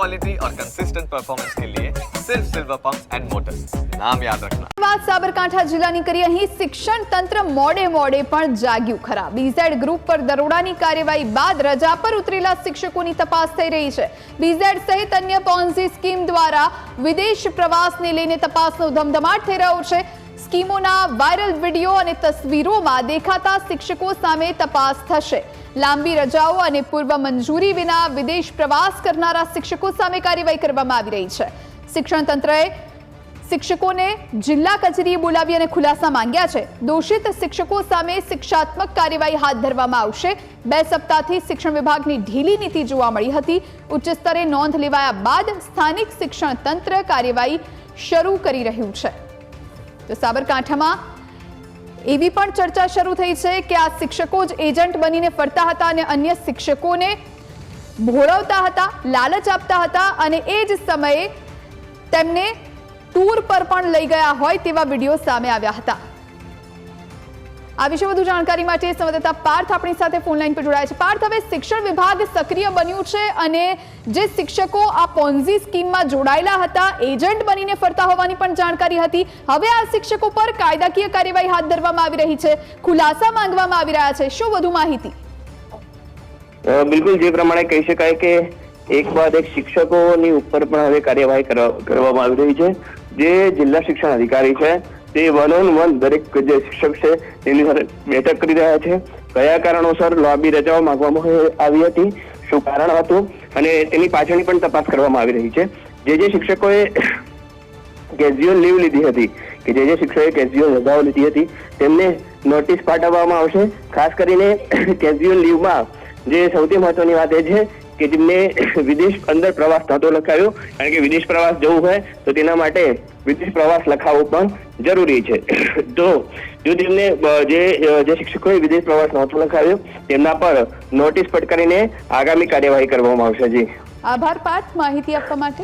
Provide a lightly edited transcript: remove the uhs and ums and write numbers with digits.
Quality और consistent performance के लिए सिर्फ सिल्वर पंप्स एंड मोटर्स, नाम याद रखना। વાત સાબરકાંઠા જિલ્લાની કરી અહીં શિક્ષણ તંત્ર મોડે પણ જાગ્યું ખરા। બીઝેડ ગ્રુપ પર દરોડાની કાર્યવાહી બાદ રજા પર ઉતરેલા શિક્ષકોની તપાસ થઈ રહી છે। બીઝેડ સહિત અન્ય પોન્ઝી સ્કીમ દ્વારા વિદેશ પ્રવાસને લઈને તપાસનો ધમધમાટ થઈ રહ્યો છે। સ્કીમોના વાયરલ વિડીયો અને તસવીરોમાં દેખાતા શિક્ષકો સામે તપાસ થશે। લાંબી રજાઓ અને પૂર્વ મંજૂરી વિના વિદેશ પ્રવાસ કરનારા શિક્ષકો સામે કાર્યવાહી કરવામાં આવી રહી છે। શિક્ષણ તંત્રએ શિક્ષકોને જિલ્લા કચેરીએ બોલાવી અને ખુલાસા માંગ્યા છે। દોષિત શિક્ષકો સામે શિક્ષાત્મક કાર્યવાહી હાથ ધરવામાં આવશે। 2 સપ્તાહથી શિક્ષણ વિભાગની ઢીલી નીતિ જોવા મળી હતી। ઉચ્ચ સ્તરે નોંધ લેવાયા બાદ સ્થાનિક શિક્ષણ તંત્ર કાર્યવાહી શરૂ કરી રહ્યું છે। તો સાબરકાંઠામાં એવી પણ ચર્ચા શરૂ થઈ છે કે આ શિક્ષકો જ એજન્ટ બનીને ફરતા હતા અને અન્ય શિક્ષકોને ભોળવતા હતા, લાલચ આપતા હતા અને એ જ સમયે તેમને ટૂર પર પણ લઈ ગયા હોય તેવા વિડીયો સામે આવ્યા હતા। આ વિશે વધુ જાણકારી માટે સંવાદદાતા પાર્થ આપણી સાથે ફોન લાઈન પર જોડાયા છે। પાર્થ, હવે શિક્ષણ વિભાગ સક્રિય બન્યું છે અને જે શિક્ષકો આ પોન્ઝી સ્કીમમાં જોડાયેલા હતા, એજન્ટ બનીને ફરતા હોવાની પણ જાણકારી હતી। હવે આ શિક્ષકો પર કાયદાકીય કાર્યવાહી હાથ ધરવામાં આવી રહી છે, ખુલાસા માંગવામાં આવી રહ્યા છે। શું વધુ માહિતી? બિલકુલ, જે પ્રમાણે કહી શકાય કે એક બાદ એક શિક્ષકોની ઉપર પણ હવે કાર્યવાહી કરવામાં આવી રહી છે। જે જિલ્લા શિક્ષણ અધિકારી છે તે 1-on-1 દરેક જે શિક્ષક છે તેની સાથે બેઠક કરી રહ્યા છે। કયા કારણોસર લાંબી રજાઓ માંગવામાં આવી હતી, શું કારણ હતું અને તેની પાછળની પણ તપાસ કરવામાં આવી રહી છે। જે શિક્ષકોએ કેઝ્યુઅલ લીવ લીધી હતી કે જે શિક્ષકોએ કેઝ્યુઅલ રજાઓ લીધી હતી તેમને નોટિસ પાઠવવામાં આવશે। ખાસ કરીને કેઝ્યુઅલ લીવમાં જે સૌથી મહત્વની વાત એ છે કે જેમને વિદેશ અંદર પ્રવાસ નહોતો લખાયો, કારણ કે વિદેશ પ્રવાસ જવું હોય તો તેના માટે વિદેશ પ્રવાસ લખાવવો પણ જરૂરી છે। તો જો તેમને જે શિક્ષકોએ વિદેશ પ્રવાસ નહોતો લખાવ્યો તેમના પર નોટિસ ફટકારીને આગામી કાર્યવાહી કરવામાં આવશે। જી, આભાર પાર્થ માહિતી આપવા માટે।